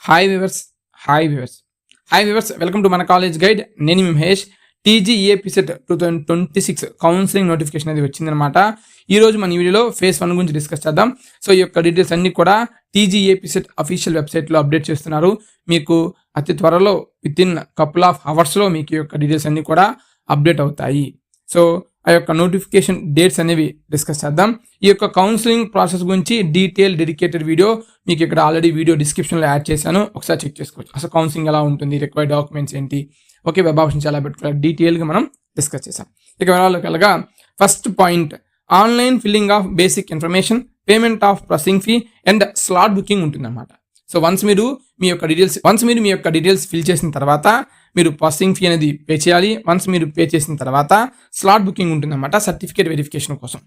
Hi viewers hi viewers welcome to మన college guide. నేను మీ Mahesh. టీజీఏపీ set 2026 counselling notification అనేది వచ్చిందనమాట. ఈ రోజు మన వీడియోలో ఫేజ్ 1 గురించి డిస్కస్ చేద్దాం. సో ఈ యొక్క డీటెయిల్స్ అన్ని కూడా టీజీఏపీ సెట్ అఫీషియల్ వెబ్సైట్లో అప్డేట్ చేస్తున్నారు. మీకు అతి త్వరలో విత్ ఇన్ కపుల్ ఆఫ్ అవర్స్లో మీకు ఈ యొక్క డీటెయిల్స్ అన్ని కూడా అప్డేట్ అవుతాయి. సో ఆ యొక్క నోటిఫికేషన్ డేట్స్ అనేవి డిస్కస్ చేద్దాం. ఈ యొక్క కౌన్సిలింగ్ ప్రాసెస్ గురించి డెడికేటెడ్ వీడియో మీకు ఇక్కడ ఆల్రెడీ వీడియో డిస్క్రిప్షన్లో యాడ్ చేశాను, ఒకసారి చెక్ చేసుకోవచ్చు. అసలు కౌన్సిలింగ్ ఎలా ఉంటుంది, రిక్వైర్డ్ డాక్యుమెంట్స్ ఏంటి, ఓకే, వెబ్ ఆప్షన్స్ ఎలా పెట్టుకోవాలి, డీటెయిల్గా మనం డిస్కస్ చేసాం. ఇక వివరాలకల్గా first point, online filling of basic information, payment of processing fee and slot booking ఉంటుందన్నమాట. సో వన్స్ మీరు మీ యొక్క డీటెయిల్స్ ఫిల్ చేసిన తర్వాత మీరు ప్రాసెసింగ్ ఫీ అనేది పే చేయాలి. వన్స్ మీరు పే చేసిన తర్వాత స్లాట్ బుకింగ్ ఉంటుందన్నమాట, సర్టిఫికేట్ వెరిఫికేషన్ కోసం.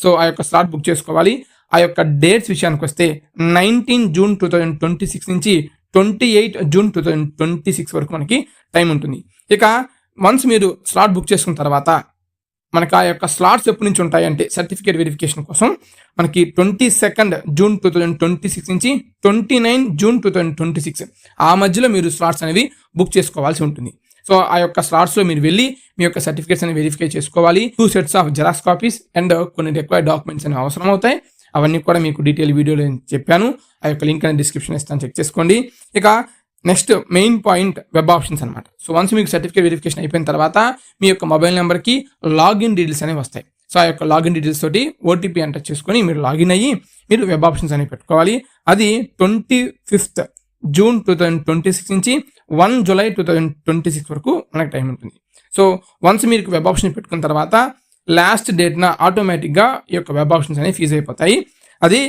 సో ఆ యొక్క స్లాట్ బుక్ చేసుకోవాలి. ఆ యొక్క డేట్స్ విషయానికి వస్తే 19 జూన్ 2026 నుంచి 28 జూన్ 2026 వరకు మనకి టైం ఉంటుంది. ఇక వన్స్ మీరు స్లాట్ బుక్ చేసుకున్న తర్వాత మనకి ఆ యొక్క స్లాట్స్ ఎప్పటి నుంచి ఉంటాయంటే సర్టిఫికేట్ వెరిఫికేషన్ కోసం మనకి 22 జూన్ 2026 నుంచి 29 జూన్ 2026 ఆ మధ్యలో మీరు స్లాట్స్ అనేవి బుక్ చేసుకోవాల్సి ఉంటుంది. సో ఆ యొక్క స్లాట్స్లో మీరు వెళ్ళి మీ యొక్క సర్టిఫికేట్స్ అనేవి వెరిఫై చేసుకోవాలి. 2 sets of xerox copies and కొన్ని రిక్వైర్డ్ డాక్యుమెంట్స్ అనేవి అవసరం అవుతాయి. అవన్నీ కూడా మీకు డీటెయిల్ వీడియోలో చెప్పాను. ఆ యొక్క లింక్ అనేది డిస్క్రిప్షన్ ఇస్తాను, చెక్ చేసుకోండి. ఇక next main point, web options అనమాట. సో వన్స్ మీకు సర్టిఫికేట్ వెరిఫికేషన్ అయిపోయిన తర్వాత మీ యొక్క మొబైల్ నెంబర్కి లాగిన్ డీటెయిల్స్ అనేవి వస్తాయి. సో ఆ యొక్క లాగిన్ డీటెయిల్స్ తోటి ఓటీపీ ఎంటర్ చేసుకొని మీరు లాగిన్ అయ్యి మీరు వెబ్ ఆప్షన్స్ అనేవి పెట్టుకోవాలి. అది 25 జూన్ 2026 నుంచి 1 జూలై 2026 వరకు మనకు టైం ఉంటుంది. సో వన్స్ మీరు వెబ్ ఆప్షన్ పెట్టుకున్న తర్వాత లాస్ట్ డేట్న ఆటోమేటిక్గా ఈ యొక్క వెబ్ ఆప్షన్స్ అనేవి ఫీజ్ అయిపోతాయి. అది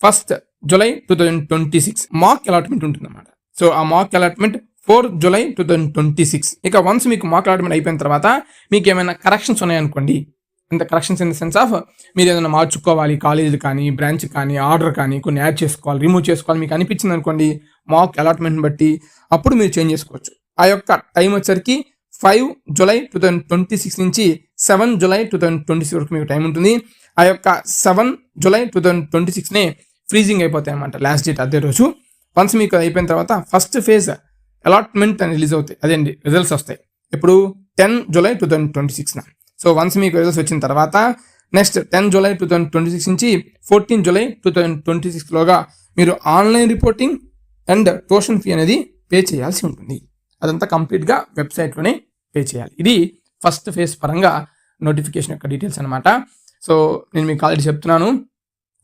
1 జూలై 2026 మాక్ అలాట్మెంట్ ఉంటుందన్నమాట. సో ఆ మాక్ అలాట్మెంట్ 4 జూలై 2026. ఇక వన్స్ మీకు మాక్ అలాట్మెంట్ అయిపోయిన తర్వాత మీకు ఏమైనా కరెక్షన్స్ ఉన్నాయనుకోండి, అంటే corrections in the sense of మీరు ఏదైనా మార్చుకోవాలి, కాలేజీలు కానీ, బ్రాంచ్ కానీ, ఆర్డర్ కానీ కొన్ని యాడ్ చేసుకోవాలి, రిమూవ్ చేసుకోవాలి మీకు అనిపించింది అనుకోండి మాక్ అలాట్మెంట్ బట్టి, అప్పుడు మీరు చేంజ్ చేసుకోవచ్చు. ఆ యొక్క టైం వచ్చరికి 5 జూలై 2026 నుంచి 7 జూలై 2026 వరకు మీకు టైం ఉంటుంది. ఆ యొక్క 7 జూలై 2026నే ఫ్రీజింగ్ అయిపోతాయి అన్నమాట, లాస్ట్ డేట్ అదే రోజు. వన్స్ మీకు అయిపోయిన తర్వాత ఫస్ట్ ఫేజ్ అలాట్మెంట్ అని రిలీజ్ అవుతాయి, అదేంటి రిజల్ట్స్ వస్తాయి. ఇప్పుడు 10 జూలై 2026. సో వన్స్ మీకు రిజల్ట్స్ వచ్చిన తర్వాత నెక్స్ట్ 10 జూలై 2026 నుంచి 14 జూలై 2026లోగా మీరు online reporting and tuition fee అనేది పే చేయాల్సి ఉంటుంది. అదంతా కంప్లీట్గా వెబ్సైట్లోనే పే చేయాలి. ఇది ఫస్ట్ ఫేజ్ పరంగా నోటిఫికేషన్ యొక్క డీటెయిల్స్ అనమాట. సో నేను మీకు ఆల్రెడీ చెప్తున్నాను,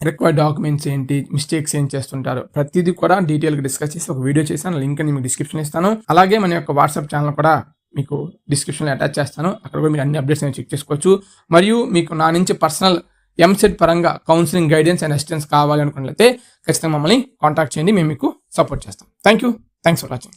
రిక్వైర్డ్ డాక్యుమెంట్స్ ఏంటి, మిస్టేక్స్ ఏం చేస్తుంటారు, ప్రతిదీ కూడా డీటెయిల్గా డిస్కస్ చేసి ఒక వీడియో చేశాను, లింక్ అని మీకు డిస్క్రిప్షన్ ఇస్తాను. అలాగే మన యొక్క వాట్సాప్ ఛానల్ కూడా మీకు డిస్క్రిప్షన్లో అటాచ్ చేస్తాను, అక్కడ కూడా మీరు అన్ని అప్డేట్స్ అనేవి చెక్ చేసుకోవచ్చు. మరియు మీకు నా నుంచి పర్సనల్ ఎంసెట్ పరంగా కౌన్సిలింగ్ గైడెన్స్ అండ్ అసిస్టెన్స్ కావాలి అనుకున్నట్లయితే ఖచ్చితంగా మమ్మల్ని కాంటాక్ట్ చేయండి, మేము మీకు సపోర్ట్ చేస్తాం. Thanks for watching.